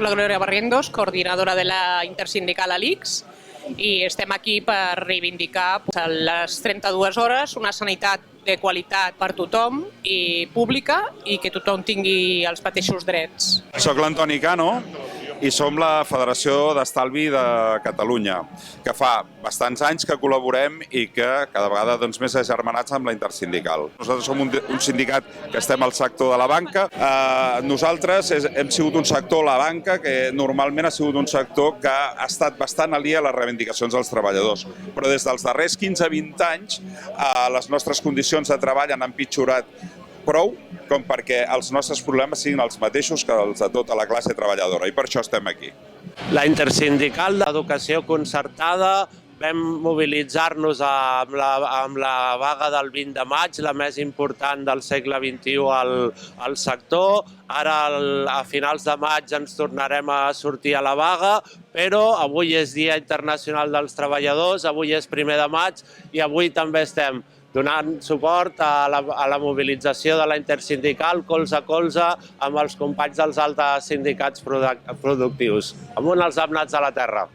soc la Gloria Barrientos, coordinadora de la intersindical ALICS, i estem aquí per reivindicar a les 32 hores una sanitat de qualitat per tothom i pública i que tothom tingui els mateixos drets. Soc l'Antoni Cano i som la Federació d'Estalvi de Catalunya, que fa bastants anys que col·laborem i que cada vegada més agermanats amb la intersindical. Nosaltres som un sindicat que estem al sector de la banca. Nosaltres hem sigut un sector, la banca, que normalment ha sigut un sector que ha estat bastant aliè a les reivindicacions dels treballadors. Però des dels darrers 15-20 anys les nostres condicions de treball han empitjorat prou com perquè els nostres problemes siguin els mateixos que els de tota la classe treballadora, i per això estem aquí. La intersindical d'educació concertada vam mobilitzar-nos amb la vaga del 20 de maig, la més important del segle XXI al sector. Ara, a finals de maig, ens tornarem a sortir a la vaga, però avui és Dia Internacional dels Treballadors, avui és 1er de maig i avui també estem donant suport a la mobilització de la intersindical colze a colze amb els companys dels altres sindicats productius. Amunt els apnats a la terra!